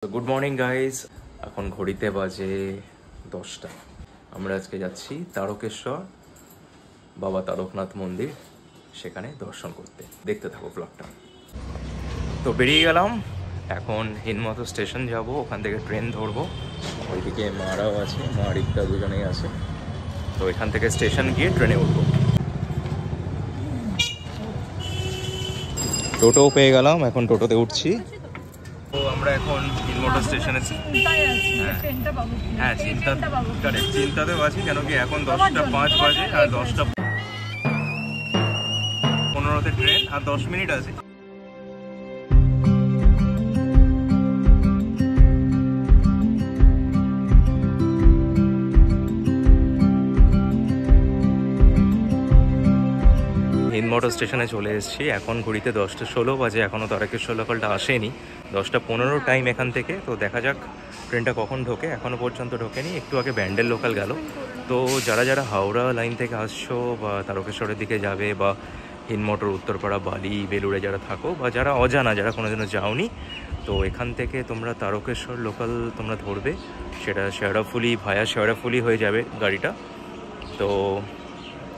Good morning guys, এখন ঘড়িতে বাজে 10টা। আমরা আজকে যাচ্ছি তারকেশ্বর বাবা তারকনাথ মন্দির, সেখানে দর্শন করতে। দেখতে থাকো ব্লগটা। তো বেরিয়ে গেলাম, এখন হিনমতো স্টেশন যাব, ওখান থেকে ট্রেন ধরবো। ওইদিকে মারাও আছে, মা রিক্তা দুজনেই আছে। তো এখান থেকে স্টেশন গিয়ে ট্রেনে উঠবো। টোটোও পেয়ে গেলাম, এখন টোটোতে উঠছি। তো আমরা এখন হিনমতো স্টেশনে চিন্তাতেও আছি, কেন কি এখন 10:05 বাজে আর 10:15 ট্রেন, আর 10 মিনিট আছে। হিনমতো স্টেশনে চলে এসেছি, এখন ঘড়িতে 10:16 বাজে, এখনও তারকেশ্বর লোকালটা আসেনি। 10:15 টাইম এখান থেকে। তো দেখা যাক ট্রেনটা কখন ঢোকে, এখনও পর্যন্ত ঢোকেনি। একটু আগে ব্যান্ডেল লোকাল গেল। তো যারা যারা হাওড়া লাইন থেকে আসছো বা তারকেশ্বরের দিকে যাবে, বা হিনমটোর উত্তরপাড়া বালি বেলুড়ে যারা থাকো, বা যারা অজানা, যারা কোনোদিনও যাওনি, তো এখান থেকে তোমরা তারকেশ্বর লোকাল তোমরা ধরবে। সেটা শেওড়াফুলি ভায়া শেওড়াফুলি হয়ে যাবে গাড়িটা। তো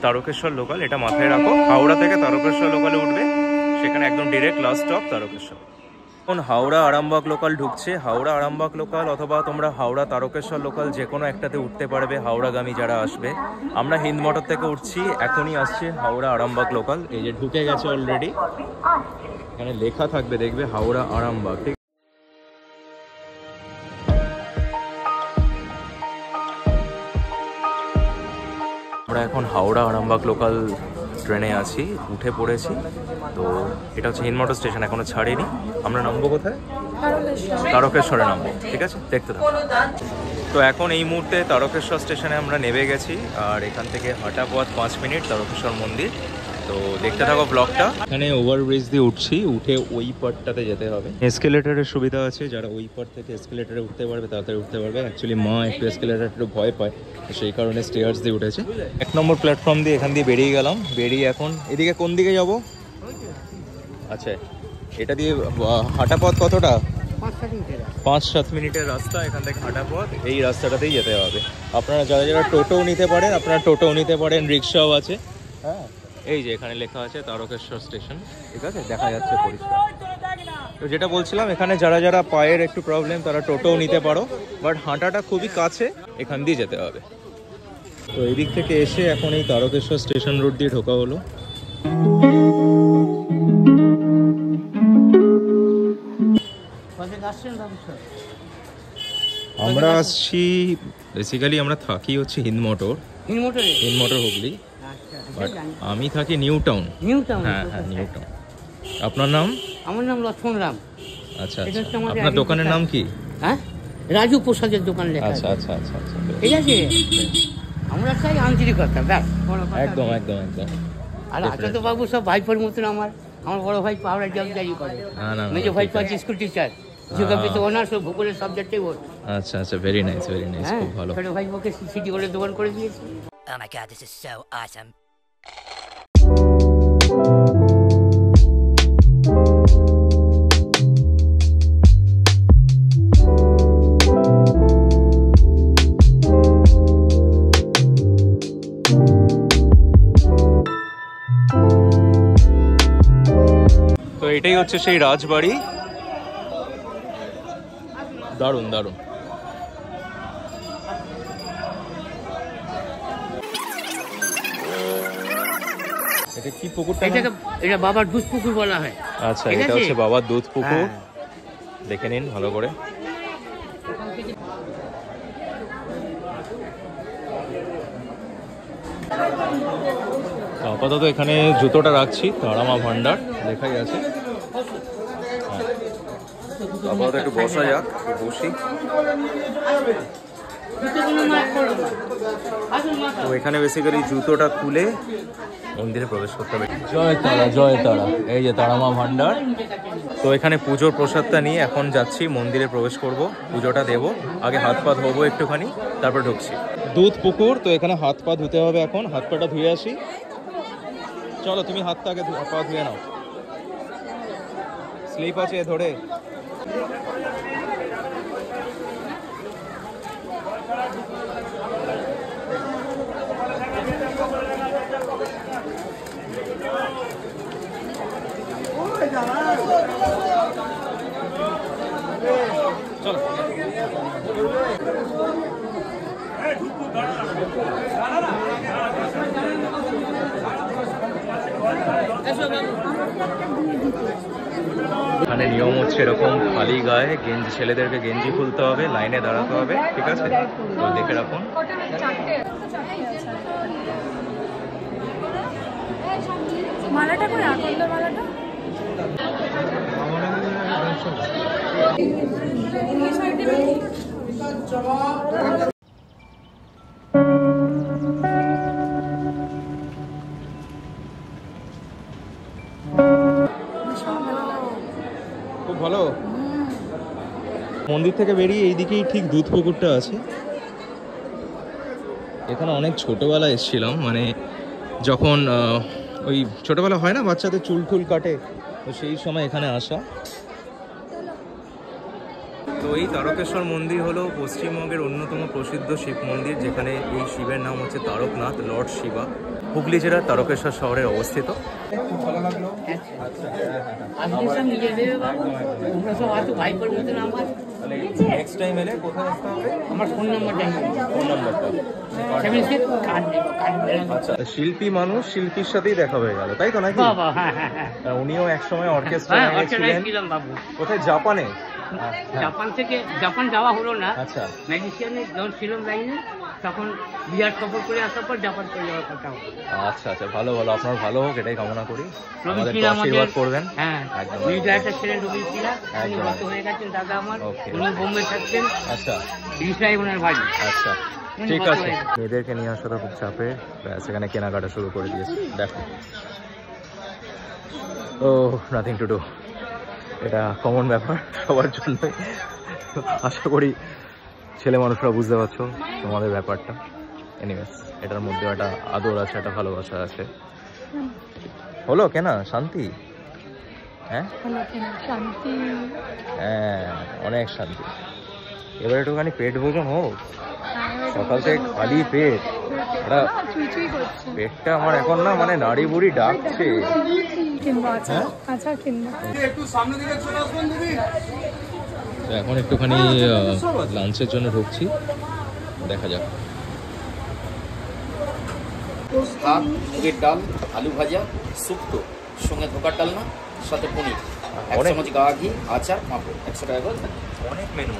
তারকেশ্বর লোকাল এটা মাথায় রাখো, হাওড়া থেকে তারকেশ্বর লোকালে উঠবে, সেখানে একদম ডিরেক্ট লাস্ট স্টপ তারকেশ্বর। এখন হাওড়া আরামবাগ লোকাল ঢুকছে, হাওড়া আরামবাগ লোকাল অথবা তোমরা হাওড়া তারকেশ্বর লোকাল যে কোনো একটাতে উঠতে পারবে হাওড়াগামী যারা আসবে। আমরা হিন্দমোটর থেকে উঠছি, এখনই আসছে হাওড়া আরামবাগ লোকাল। এই যে ঢুকে গেছে অলরেডি, এখানে লেখা থাকবে দেখবে হাওড়া আরামবাগ। ঠিক, আমরা এখন হাওড়া আরামবাগ লোকাল ট্রেনে আছি, উঠে পড়েছি। তো এটা হচ্ছে হিনমটো স্টেশন, এখনো ছাড়েনি। আমরা নামবো কোথায়? তারকেশ্বরে নামবো। ঠিক আছে, দেখতে থাকো। তো এখন এই মুহূর্তে তারকেশ্বর স্টেশনে আমরা নেমে গেছি, আর এখান থেকে হাঁটা পথ 5 মিনিট তারকেশ্বর মন্দির। তো দেখতে থাকো ব্লগটা। এখানে ওভারব্রিজ দিয়ে উঠছি, উঠে ওই পার্টটাতে যেতে হবে। এসকেলেটরের সুবিধা আছে, যারা ওই পার্ট থেকে এসকেলেটরে উঠতে পারবে তাড়াতাড়ি উঠতে পারবে। অ্যাকচুয়ালি মা একটু এসকেলেটর একটু ভয় পায়, সেই কারণে স্টেয়ার্স দিয়ে উঠেছে। 1 নম্বর প্ল্যাটফর্ম দিয়ে এখান দিয়ে বেরিয়ে গেলাম। বেরিয়ে এখন এদিকে কোন দিকে যাব? আচ্ছা, এটা দিয়ে হাঁটা পথ কতটা? 5-7 মিনিটের রাস্তা এখান থেকে হাঁটা পথ। এই রাস্তাটাতেই যেতে হবে। আপনারা যারা যারা টোটোও নিতে পারেন, আপনারা টোটোও নিতে পারেন, রিক্সাও আছে। হ্যাঁ, এই যে এখানে লেখা আছে তারকেশ্বর স্টেশন, ঠিক আছে, দেখা যাচ্ছে পরিষ্কার। তো যেটা বলছিলাম, এখানে যারা যারা পায়ের একটু প্রবলেম তারা টোটোও নিতে পারো, বাট হাঁটাটা খুবই কাছে, এখান দিয়ে যেতে হবে। তো এই দিক থেকে এসে এখন এই তারকেশ্বর স্টেশন রোড দিয়ে ঢোকা হলো। আমরা আসছি, বেসিক্যালি আমরা থাকি হচ্ছে হিন্দমোটর হুগলি, বাট আমি থাকি নিউ টাউন। হ্যাঁ হ্যাঁ, নিউ টাউন। আপনার নাম? আমার নাম লক্ষ্মণ রাম। আচ্ছা আচ্ছা, আপনার দোকানের নাম কি? হ্যাঁ, রাজু প্রসাদের দোকান লেখা। আচ্ছা আচ্ছা আচ্ছা আচ্ছা, ঠিক আছে। আমরা চাই আন্তরিকতা, ব্যাস। একদম একদম একদম। আর আচার্য বাবু সব ভাইপোর মতন। আমার বড় ভাই পাহাড়ের জবদারি করে, মেজো ভাই পাচ্ছে স্কুল টিচার, জিওগ্রাফিতে অনার্স ও ভূগোলের সাবজেক্টে ওর। আচ্ছা আচ্ছা, ভেরি নাইস ভেরি নাইস, খুব ভালো। ছোট ভাই ওকে সিটি করে দোকান করে দিয়েছে। Oh my god, this is so awesome. তো এটাই হচ্ছে সেই রাজবাড়ি। দারুণ দারুণ। এটা কি পুকুরটা? এটা বাবার দুধ পুকুর বলা হয়। আচ্ছা, এটা হচ্ছে বাবার দুধ পুকুর। দেখে নিন ভালো করে। আপাতত এখানে জুতোটা রাখছি, তারামা ভান্ডার লেখাই আছে। আপাতত একটু বসা যাক, বসি। তো এখানে বেসিক্যালি জুতোটা খুলে মন্দিরে প্রবেশ করতে হবে। জয় তারা জয় তারা, এই যে তারামা ভান্ডার। তো এখানে পুজোর প্রসাদটা নিয়ে এখন যাচ্ছি, মন্দিরে প্রবেশ করব, পুজোটা দেব। আগে হাত পা ধোবো একটুখানি, তারপর ঢুকছি। দুধ পুকুর, তো এখানে হাত পা ধুতে হবে। এখন হাত পাটা ধুয়ে আসি। চলো, তুমি হাতটা আগে পা ধুয়ে নাও। স্লিপ আছে ধরে। চলো। এখানে নিয়ম হচ্ছে এরকম খালি গায়ে গেঞ্জি, ছেলেদেরকে গেঞ্জি খুলতে হবে, লাইনে দাঁড়াতে হবে, ঠিক আছে? তো দেখে রাখুন। মালাটা করে আকন্দ মালাটা খুব ভালো। মন্দির থেকে বেরিয়ে এইদিকেই ঠিক দুধ পুকুরটা আছে। এখানে অনেক ছোটবেলায় এসেছিলাম, মানে যখন ওই ছোটবেলা হয় না বাচ্চাদের চুল টুল কাটে, তো সেই সময় এখানে আসা। তো এই তারকেশ্বর মন্দির হলো পশ্চিমবঙ্গের অন্যতম প্রসিদ্ধ শিব মন্দির, যেখানে এই শিবের নাম হচ্ছে তারকনাথ, লর্ড শিবা। হুগলি জেলার তারকেশ্বর শহরে অবস্থিত। খুব ভালো লাগলো। নেক্সট টাইম এলে কোথায় আসতে হবে? আমার ফোন নাম্বারটা ফোন নাম্বারটা। আচ্ছা, শিল্পী মানুষ, শিল্পীর সাথেই দেখা হয়ে গেল, তাই তো নাকি? উনিও একসময় অর্কেস্ট্রা ছিলেন। বাবু কোথায়? জাপানে? জাপান যাওয়া হলো না। আচ্ছা, ম্যাজিশিয়ানে যখন ছিলাম লাইনে, তখন বিহার সফর করে আসার পর জাপান চলে যাওয়ার কথা হলো। আচ্ছা আচ্ছা, ভালো ভালো, আপনার ভালো হোক এটাই কামনা করি। রবি আমাদের সিনহা আশীর্বাদ করবেন। হ্যাঁ, একদম। মিউজিয়ারটা ছিলেন রবি সিনহা, উনি একদম। গত হয়ে গেছেন দাদা আমার। Okay. উনি বোম্বে থাকতেন, আচ্ছা রিসাই ওনার ভাই। আচ্ছা, উনি ঠিক গত আছে। হয়ে গেছেন। মেয়েদেরকে নিয়ে আসা তো খুব চাপে, সেখানে কেনাকাটা শুরু করে দিয়েছি। দেখো, ও নাথিং টু ডু, এটা কমন ব্যাপার সবার জন্যই। আশা করি ছেলে মানুষরা বুঝতে পারছো তোমাদের ব্যাপারটা। এনিওয়েজ, এটার মধ্যে একটা আদর আছে, একটা ভালোবাসা আছে। হলো কেনা শান্তি? হ্যাঁ শান্তি, হ্যাঁ, অনেক শান্তি। এবার একটুখানি পেট ভোজন হোক, সকাল থেকে খালি পেট, ওটা চুই করছে। পেটটা আমার এখন না মানে নাড়ি বুড়ি ডাকছে। কিনবো আচার, আচার কিনবো। তো এখন একটুখানি লাঞ্চের জন্য ঢুকছি, দেখা যাক। ভাত, মুগের ডাল, আলু ভাজা, শুক্তো, সঙ্গে ধোকার ডালনা, সাথে পনির, এক অনেক। চামচ গাওয়া ঘি, আচার, পাঁপড়, 100 টাকা করে। অনেক মেনু,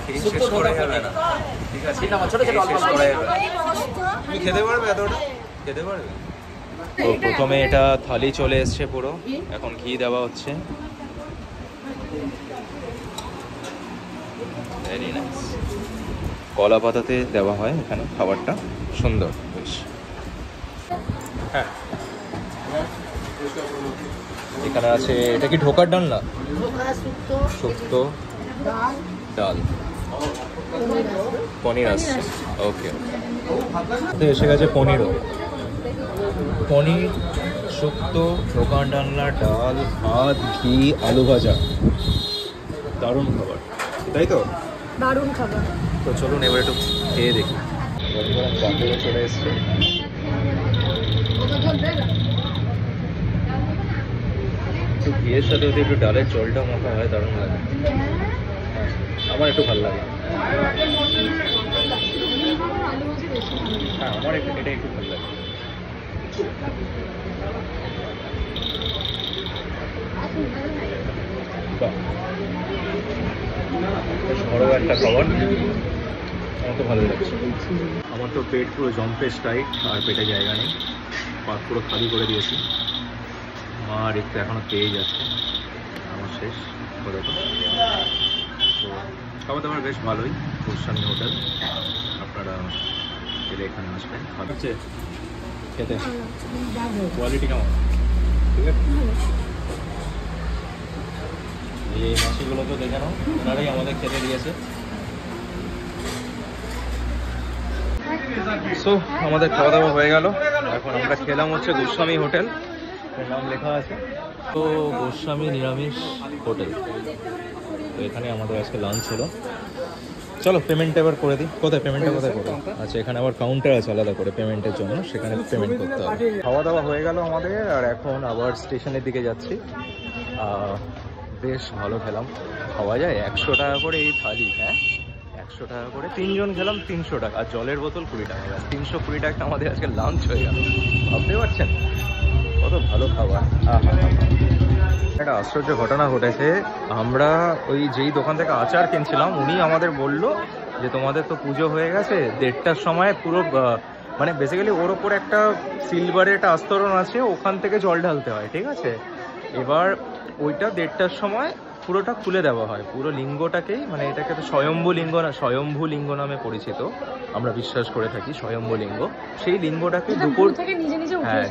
খেয়ে শুক্তো শেষ করা ধোকা যাবে না। ঠিক আছে, তিন নম্বর, ছোট ছোট খেয়ে অল্প শেষ অল্প। করা যাবে না। তুমি খেতে পারবে এতটা? খেতে পারবে? তো প্রথমে এটা থালি চলে এসছে পুরো, এখন ঘি দেওয়া হচ্ছে। Very nice. কলা পাতাতে দেওয়া হয় এখানে খাবারটা, সুন্দর বেশ। হ্যাঁ, এখানে আছে, এটা কি ঢোকার ডাল না? শুক্তো, ডাল, পনির আসছে। ওকে, তো এসে গেছে পনিরও। পনির, শুক্তো, ঢোকার ডালনা, ডাল, ভাত, ঘি, আলু ভাজা, দারুণ খাবার, তাই তো? দারুণ খাবার। তো চলুন এবার একটু খেয়ে দেখি। বাকিরা চলে এসছে। একটু ঘিয়ের সাথে যদি একটু ডালের জলটা মাখা হয় দারুণ লাগে। হ্যাঁ, আমার একটু ভালো লাগে। হ্যাঁ, আমার এটা একটু ভালো লাগে। বাহ, বেশ বড় একটা খাবার, আমার তো ভালো লাগছে। আমার তো পেট পুরো জম্পেশ টাইট, আর পেটে জায়গা নেই, পাত পুরো খালি করে দিয়েছি। আর একটু এখনো পেয়ে যাচ্ছে, আমার শেষ করে। তো খাবার দাবার বেশ ভালোই, গোস্বামী হোটেল, আপনারা এলে এখানে আসবেন। ভালো হচ্ছে খেতে, কোয়ালিটি কেমন? ঠিক আছে, এই মাছিগুলো তো দেখে নাও, ওনারাই আমাদের খেতে দিয়েছে। সো আমাদের খাওয়া দাওয়া হয়ে গেল, এখন আমরা খেলাম হচ্ছে গোস্বামী হোটেল, নাম লেখা আছে তো গোস্বামী নিরামিষ হোটেল। তো এখানে আমাদের আজকে লাঞ্চ হলো। চলো পেমেন্ট এবার করে দিই। কোথায় পেমেন্টটা কোথায় করবো? আচ্ছা, এখানে আবার কাউন্টার আছে আলাদা করে পেমেন্টের জন্য, সেখানে পেমেন্ট করতে হবে। খাওয়া দাওয়া হয়ে গেল আমাদের, আর এখন আবার স্টেশনের দিকে যাচ্ছি। বেশ ভালো খেলাম, খাওয়া যায় 100 টাকা করে এই থালি, হ্যাঁ 100 টাকা করে, 3 জন খেলাম 300 টাকা, আর জলের বোতল 20 টাকা, 320 টাকা আমাদের আজকে লাঞ্চ হয়ে গেল। ভাবতে পারছেন কত ভালো খাবার। একটা আশ্চর্য ঘটনা ঘটেছে, আমরা ওই যেই দোকান থেকে আচার কিনছিলাম উনি আমাদের বলল যে তোমাদের তো পুজো হয়ে গেছে, 1:30টার সময় পুরো মানে বেসিক্যালি ওর ওপর একটা সিলভারের একটা আস্তরণ আছে, ওখান থেকে জল ঢালতে হয়, ঠিক আছে। এবার ওইটা 1:30টার সময় পুরোটা খুলে দেওয়া হয়, পুরো লিঙ্গটাকেই, মানে এটাকে তো স্বয়ম্ভু লিঙ্গ না, স্বয়ম্ভু লিঙ্গ নামে পরিচিত, আমরা বিশ্বাস করে থাকি স্বয়ম্ভু লিঙ্গ। সেই লিঙ্গটাকে দুপুর, হ্যাঁ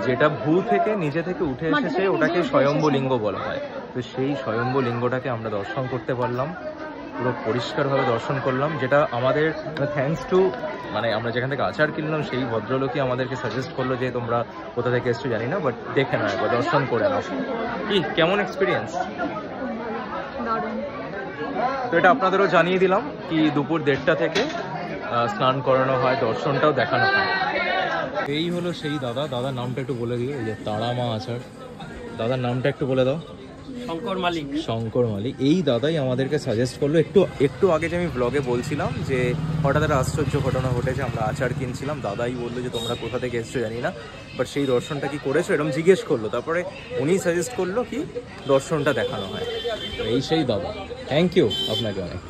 যেটা ভূ থেকে নিজে থেকে উঠে এসেছে ওটাকে স্বয়ম্ভু লিঙ্গ বলা হয়। তো সেই স্বয়ম্ভু লিঙ্গটাকে আমরা দর্শন করতে পারলাম, পুরো পরিষ্কারভাবে দর্শন করলাম, যেটা আমাদের থ্যাঙ্কস টু, মানে আমরা যেখান থেকে আচার কিনলাম সেই ভদ্রলোকই আমাদেরকে সাজেস্ট করলো যে তোমরা কোথা থেকে এসছো জানি না, বাট দেখে নাও একবার, দর্শন করে নাও। কি কেমন এক্সপিরিয়েন্স? তো এটা আপনাদেরও জানিয়ে দিলাম কি দুপুর 1:30টা থেকে স্নান করানো হয়, দর্শনটাও দেখানো হয়। এই হলো সেই দাদা, দাদার নামটা একটু বলে দিও। এই যে তারা মা আচার, দাদার নামটা একটু বলে দাও। শঙ্কর মালিক। শঙ্কর মালিক, এই দাদাই আমাদেরকে সাজেস্ট করলো। একটু আগে যে আমি ব্লগে বলছিলাম যে হঠাৎ একটা আশ্চর্য ঘটনা ঘটেছে, আমরা আচার কিনছিলাম, দাদাই বললো যে তোমরা কোথা থেকে এসছো জানি না, বাট সেই দর্শনটা কি করেছো এরকম জিজ্ঞেস করলো, তারপরে উনি সাজেস্ট করলো কি দর্শনটা দেখানো হয়। এই সেই দাদা, থ্যাংক ইউ আপনাকে অনেক।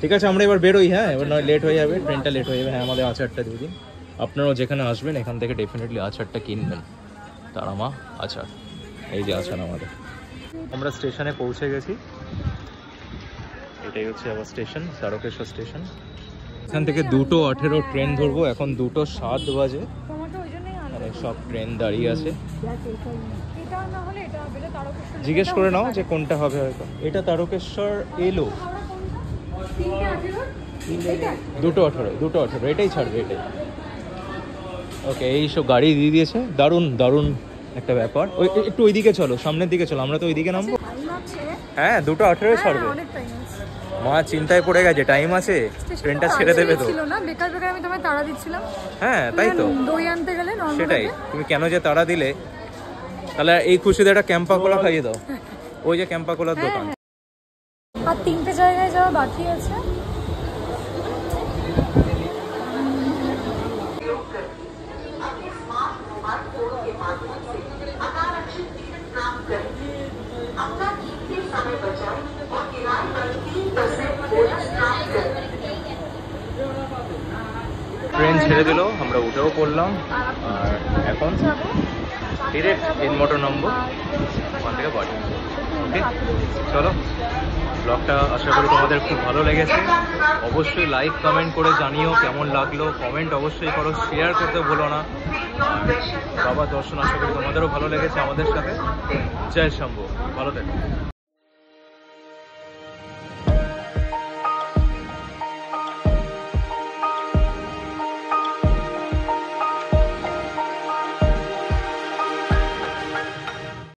ঠিক আছে আমরা এবার বেরোই, হ্যাঁ এবার নয় লেট হয়ে যাবে, ট্রেনটা লেট হয়ে যাবে। হ্যাঁ আমাদের আচারটা দিয়ে দিন, আপনারাও যেখানে আসবেন এখান থেকে ডেফিনেটলি আচারটা কিনবেন, তারা মা আচার। এই যে আচার আমাদের। আমরা স্টেশনে পৌঁছে গেছি, এটাই হচ্ছে আবার স্টেশন, তারকেশ্বর স্টেশন। এখান থেকে 2:18 ট্রেন ধরবো, এখন 2:07 বাজে, মানে সব ট্রেন দাঁড়িয়ে আছে। জিজ্ঞেস করে নাও যে কোনটা হবে, হয়তো এটা তারকেশ্বর এলো। 2:18 এটাই ছাড়বে, এটাই। ওকে, এই সব গাড়ি দিয়ে দিয়েছে, দারুণ দারুণ একটা ব্যাপার। ওই একটু ওইদিকে চলো, সামনের দিকে চলো, আমরা তো ওইদিকে নামবো। হ্যাঁ 2:18 ছাড়বে। মা চিন্তায় পড়ে গেছে, টাইম আছে, ট্রেনটা ছেড়ে দেবে তো। বেকার আমি তোমায় তাড়া দিচ্ছিলাম। হ্যাঁ তাই তো, দই আনতে গেলে সেটাই, তুমি কেন যে তাড়া দিলে। তাহলে এই খুশিতে একটা ক্যাম্পা কোলা খাইয়ে দাও, ওই যে ক্যাম্পা কোলার দোকান। আর 3টে জায়গায় যাওয়া বাকি আছে। ট্রেন ছেড়ে দিল, আমরা উঠেও পড়লাম, আর এখন ডিরেক্ট হিন্দমোটর নামবো, ওখান থেকে বাড়ি। ওকে চলো, ব্লগটা আশা করি তোমাদের খুব ভালো লেগেছে। অবশ্যই লাইক কমেন্ট করে জানিও কেমন লাগলো, কমেন্ট অবশ্যই করো, শেয়ার করতে ভুলো না। আর বাবা দর্শন আশা করি তোমাদেরও ভালো লেগেছে আমাদের সাথে। জয় শম্ভু, ভালো থেকো।